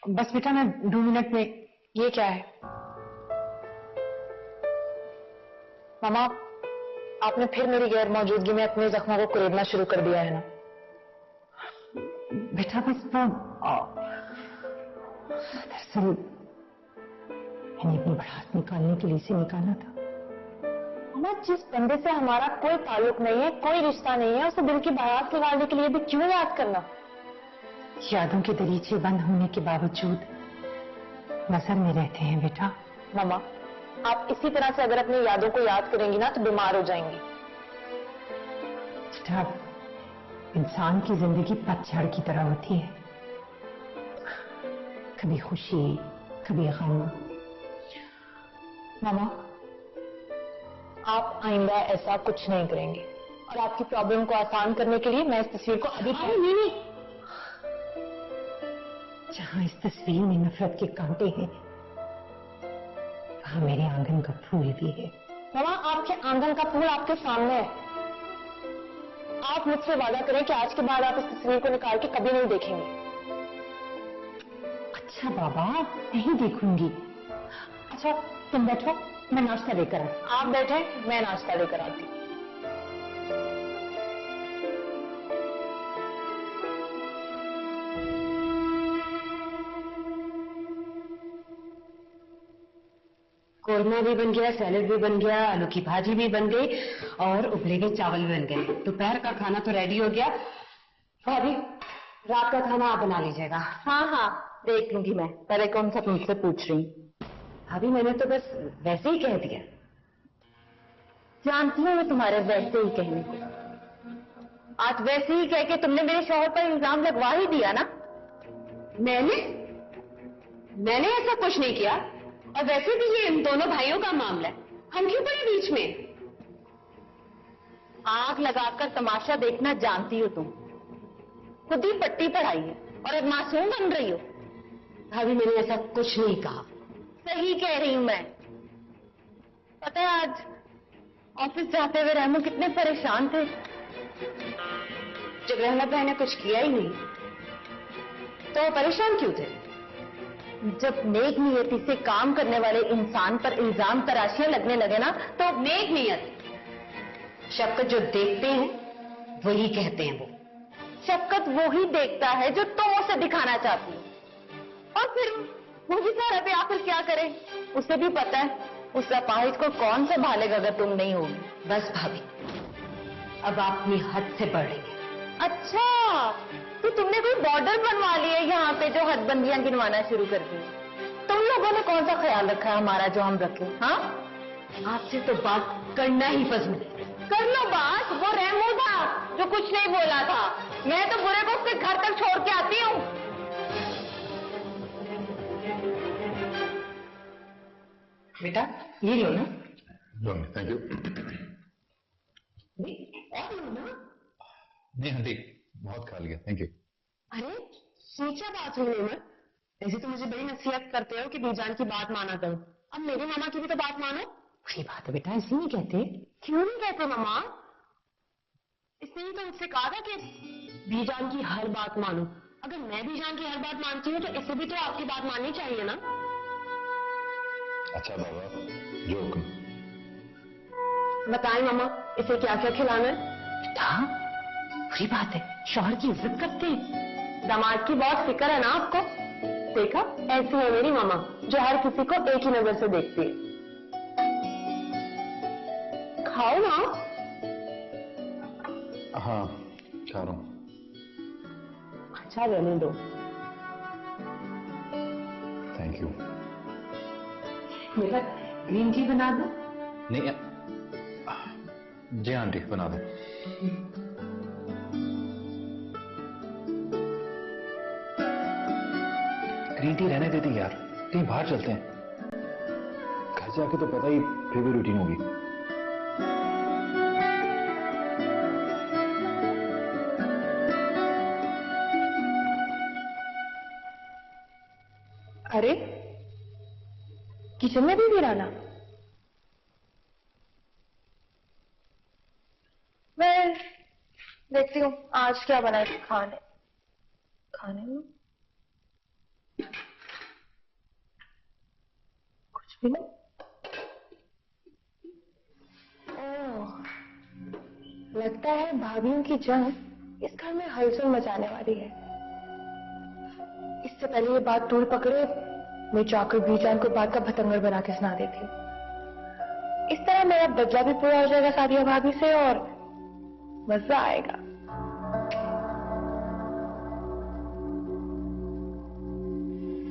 बस बेटा मैं 2 मिनट में। ये क्या है? मामा, आपने फिर मेरी गैर मौजूदगी में अपने जख्मों को कुरेदना शुरू कर दिया है ना? बेटा बस तो दरअसल मैंने अपनी भड़ास निकालने के लिए इसे निकाला था। मामा, जिस बंदे से हमारा कोई ताल्लुक नहीं है, कोई रिश्ता नहीं है, उसे दिल की भड़ास निकालने के लिए भी क्यों याद करना? यादों के दरीचे बंद होने के बावजूद नजर में रहते हैं बेटा। मामा, आप इसी तरह से अगर अपनी यादों को याद करेंगी ना तो बीमार हो जाएंगी। बेटा, इंसान की जिंदगी पतझड़ की तरह होती है, कभी खुशी कभी गम। मामा, आप आइंदा ऐसा कुछ नहीं करेंगे और आपकी प्रॉब्लम को आसान करने के लिए मैं इस तस्वीर को अभी नहीं। जहां इस तस्वीर में नफरत के कांटे हैं, वहां मेरे आंगन का फूल भी है। मामा, आपके आंगन का फूल आपके सामने है। आप मुझसे वादा करें कि आज के बाद आप इस तस्वीर को निकाल के कभी नहीं देखेंगे। अच्छा बाबा, नहीं देखूंगी। अच्छा तुम बैठो, मैं नाश्ता लेकर आती। आप बैठे, मैं नाश्ता लेकर आती। कोरमा भी बन गया, सैलेड भी बन गया, आलू की भाजी भी बन गई और उबले हुए चावल भी बन गए। दोपहर का खाना तो रेडी हो गया। भाभी, रात का खाना आप बना लीजिएगा। हाँ हाँ, देख लूंगी मैं। पहले कौन सा तुमसे पूछ रही? भाभी, मैंने तो बस वैसे ही कह दिया। जानती हूँ मैं तुम्हारे वैसे ही कहने को। आज वैसे ही कह के तुमने मेरे शौहर पर इल्जाम लगवा ही दिया ना? मैंने ऐसा कुछ नहीं किया। और वैसे भी ये इन दोनों भाइयों का मामला है, हम क्यों पड़े बीच में? आग लगाकर तमाशा देखना जानती हो तुम। खुद ही पट्टी पढ़ाई है और अब मासूम बन रही हो। भाभी, मैंने ऐसा कुछ नहीं कहा। सही कह रही हूं मैं। पता है आज ऑफिस जाते हुए रहमू कितने परेशान थे। जब रहमत भाई ने कुछ किया ही नहीं तो परेशान क्यों थे? जब नेक नियति से काम करने वाले इंसान पर इल्जाम तराशियां लगने लगे ना तो नेक नियत शफकत जो देखते हैं वही कहते हैं। वो शफकत वो ही देखता है जो तुम उसे दिखाना चाहती हो। और फिर वो बेचारा भी आखिर क्या करे? उसे भी पता है उस अपाहिज को कौन संभालेगा अगर तुम नहीं होगी। बस भाभी, अब आप अपनी हद से बढ़ रही हैं। अच्छा, तो तुमने कोई बॉर्डर बनवा लिया है यहाँ पे जो हदबंदियां गिनवाना शुरू कर दी? तुम लोगों ने कौन सा ख्याल रखा है हमारा जो हम रखें? हाँ, आपसे तो बात करना ही फजूल है। कर लो बात। वो रहमू था जो कुछ नहीं बोला था। मैं तो बुरे को उसके घर तक छोड़ के आती हूँ। बेटा, ये लो ना। Thank you. और लो ना। नहीं आंटी, बहुत खा लिया, थैंक यू। अरे सोचा बात सुनो मत। ऐसे तो मुझे बड़ी नसीहत करते हो कि बीजान की बात माना करो। अब मेरी मामा की भी तो बात मानो। बुरी बात है बेटा, ऐसे नहीं कहते। क्यों नहीं कहते मामा? इसने ही तो मुझसे कहा था कि बीजान की हर बात मानो। अगर मैं बीजान की हर बात मानती हूँ तो इसे भी तो आपकी बात माननी चाहिए ना? अच्छा बाबा, जो हुक्म। बताएं मामा, इसे क्या क्या खिलाना है? बेटा, बुरी बात है, शौहर की इज्जत करते हैं। दामाद की बहुत फिक्र है ना आपको। देखा, ऐसी है मेरी मामा जो हर किसी को एक ही नजर से देखती है। खाओ ना। हाँ, खा रहा हूँ। अच्छा रहने दो। Thank you. बेटा, ग्रीन टी बना दो। नहीं, जी आंटी बना दो। ग्रीन टी रहने देती यार, कहीं बाहर चलते हैं। घर से आके तो पता ही फिर भी रूटीन होगी। अरे किचन में भी वीराना। मैं देखती हूँ आज क्या बनाए खाने में। ओह, लगता है भाभियों की जंग इस घर में हलचल मचाने वाली है। इससे पहले ये बात दूर पकड़े, मैं जाकर बीजान को बात का भतंगड़ बना के सुना देती हूँ। इस तरह मेरा बदला भी पूरा हो जाएगा सादिया भाभी से और मजा आएगा।